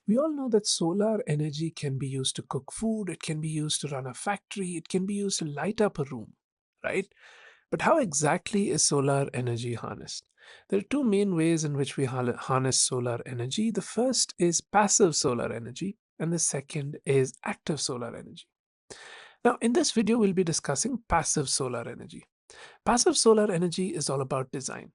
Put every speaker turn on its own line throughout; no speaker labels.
We all know that solar energy can be used to cook food, it can be used to run a factory, it can be used to light up a room, right? But how exactly is solar energy harnessed? There are two main ways in which we harness solar energy. The first is passive solar energy, and the second is active solar energy. Now, in this video, we'll be discussing passive solar energy. Passive solar energy is all about design.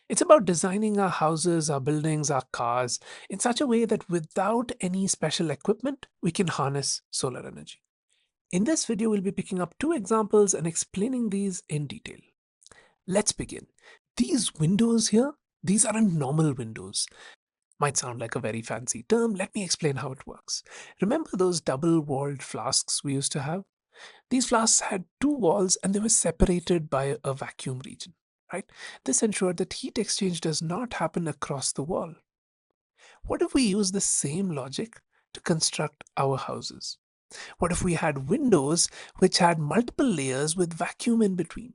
It's about designing our houses, our buildings, our cars in such a way that without any special equipment, we can harness solar energy. In this video, we'll be picking up two examples and explaining these in detail. Let's begin. These windows here, these aren't normal windows. Might sound like a very fancy term. Let me explain how it works. Remember those double-walled flasks we used to have? These flasks had two walls and they were separated by a vacuum region, right? This ensured that heat exchange does not happen across the wall. What if we use the same logic to construct our houses? What if we had windows which had multiple layers with vacuum in between?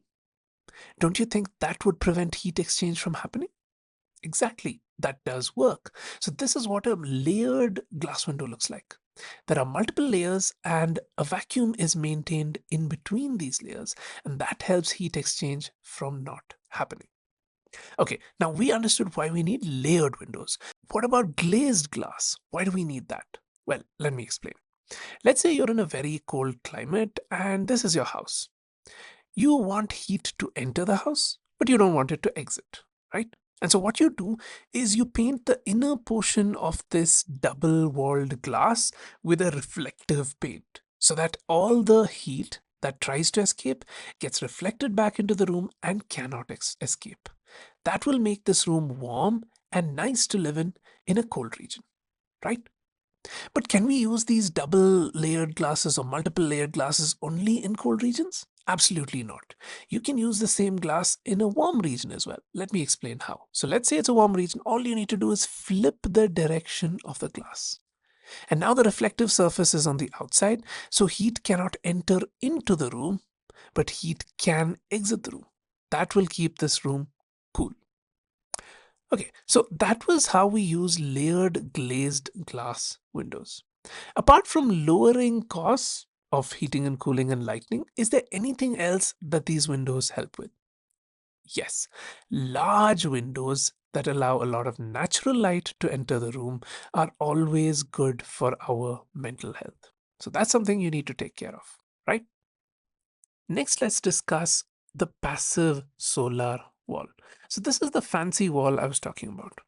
Don't you think that would prevent heat exchange from happening? Exactly, that does work. So this is what a layered glass window looks like. There are multiple layers and a vacuum is maintained in between these layers, and that helps heat exchange from not happening. Okay, now we understood why we need layered windows. What about glazed glass? Why do we need that? Well, let me explain. Let's say you're in a very cold climate and this is your house. You want heat to enter the house, but you don't want it to exit, right? And so what you do is you paint the inner portion of this double-walled glass with a reflective paint so that all the heat that tries to escape gets reflected back into the room and cannot escape. That will make this room warm and nice to live in a cold region, right? But can we use these double layered glasses or multiple layered glasses only in cold regions? Absolutely not. You can use the same glass in a warm region as well. Let me explain how. So let's say it's a warm region. All you need to do is flip the direction of the glass. And now the reflective surface is on the outside, so heat cannot enter into the room, but heat can exit the room. That will keep this room cool. Okay, so that was how we use layered glazed glass windows. Apart from lowering costs of heating and cooling and lighting, is there anything else that these windows help with? Yes, large windows that allow a lot of natural light to enter the room are always good for our mental health. So that's something you need to take care of, right? Next, let's discuss the passive solar wall. So this is the fancy wall I was talking about.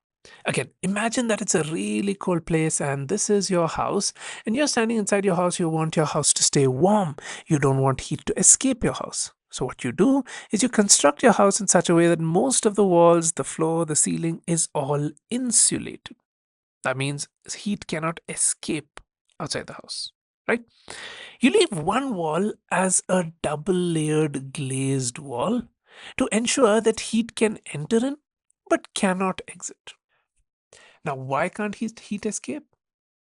Again, imagine that it's a really cold place and this is your house and you're standing inside your house. You want your house to stay warm. You don't want heat to escape your house. So what you do is you construct your house in such a way that most of the walls, the floor, the ceiling is all insulated. That means heat cannot escape outside the house, right? You leave one wall as a double layered glazed wall to ensure that heat can enter in but cannot exit. Now, why can't heat escape?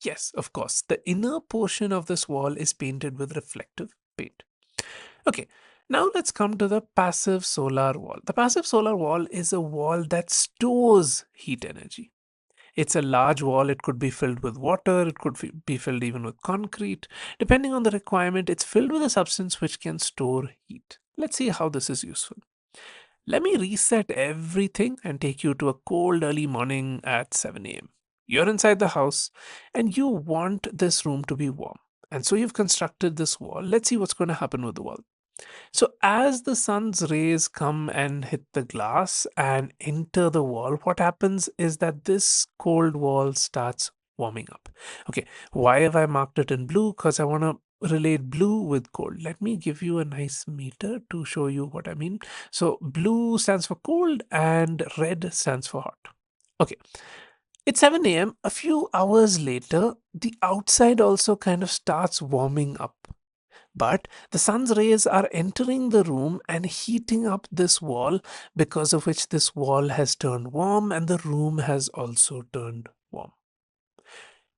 Yes, of course, the inner portion of this wall is painted with reflective paint. Okay, now let's come to the passive solar wall. The passive solar wall is a wall that stores heat energy. It's a large wall. It could be filled with water. It could be filled even with concrete. Depending on the requirement, it's filled with a substance which can store heat. Let's see how this is useful. Let me reset everything and take you to a cold early morning at 7 a.m. You're inside the house and you want this room to be warm. And so you've constructed this wall. Let's see what's going to happen with the wall. So as the sun's rays come and hit the glass and enter the wall, what happens is that this cold wall starts warming up. Okay, why have I marked it in blue? Because I want to relate blue with cold. Let me give you a nice meter to show you what I mean. So blue stands for cold and red stands for hot. Okay, it's 7 a.m. A few hours later, the outside also kind of starts warming up. But the sun's rays are entering the room and heating up this wall, because of which this wall has turned warm and the room has also turned warm.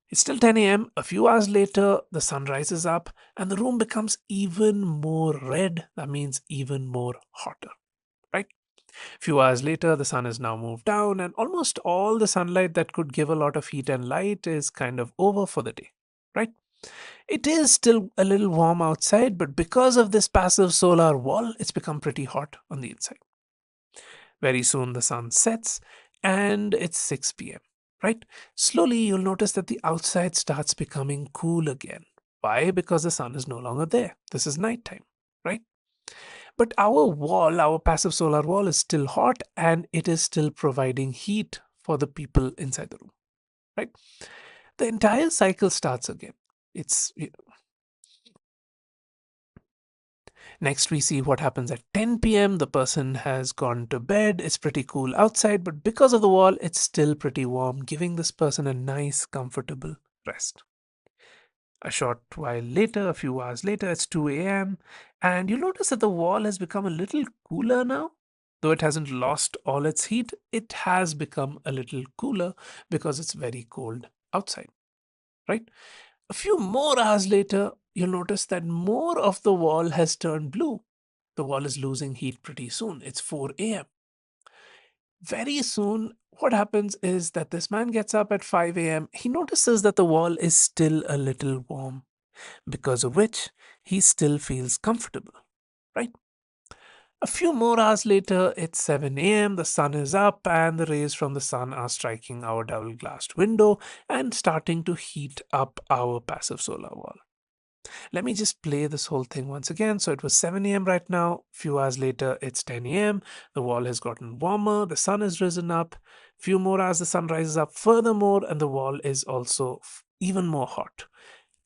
It's still 10 a.m. A few hours later, the sun rises up and the room becomes even more red. That means even more hotter, right? Few hours later, the sun has now moved down, and almost all the sunlight that could give a lot of heat and light is kind of over for the day, right? It is still a little warm outside, but because of this passive solar wall, it's become pretty hot on the inside. Very soon the sun sets and it's 6 p.m., right? Slowly you'll notice that the outside starts becoming cool again. Why? Because the sun is no longer there. This is nighttime, right? But our wall, our passive solar wall, is still hot and it is still providing heat for the people inside the room, right? The entire cycle starts again. It's Next, we see what happens at 10 p.m. The person has gone to bed. It's pretty cool outside, but because of the wall, it's still pretty warm, giving this person a nice, comfortable rest. A short while later, a few hours later, it's 2 a.m., and you'll notice that the wall has become a little cooler now. Though it hasn't lost all its heat, it has become a little cooler because it's very cold outside, right? A few more hours later, you'll notice that more of the wall has turned blue. The wall is losing heat pretty soon. It's 4 a.m. Very soon, what happens is that this man gets up at 5 a.m. He notices that the wall is still a little warm, because of which he still feels comfortable, right? A few more hours later, it's 7 a.m., the sun is up, and the rays from the sun are striking our double glassed window and starting to heat up our passive solar wall. Let me just play this whole thing once again. So it was 7 a.m. right now. Few hours later, it's 10 a.m. The wall has gotten warmer. The sun has risen up. Few more hours, the sun rises up furthermore, and the wall is also even more hot.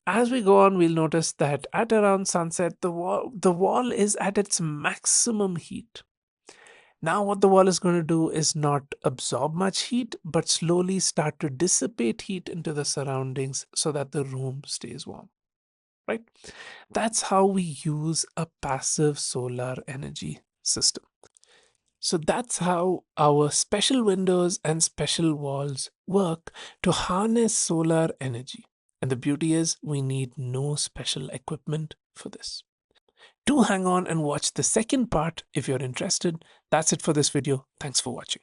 As we go on, we'll notice that at around sunset, the wall is at its maximum heat. Now, what the wall is going to do is not absorb much heat, but slowly start to dissipate heat into the surroundings so that the room stays warm, right? That's how we use a passive solar energy system. So that's how our special windows and special walls work to harness solar energy. And the beauty is we need no special equipment for this. Do hang on and watch the second part if you're interested. That's it for this video. Thanks for watching.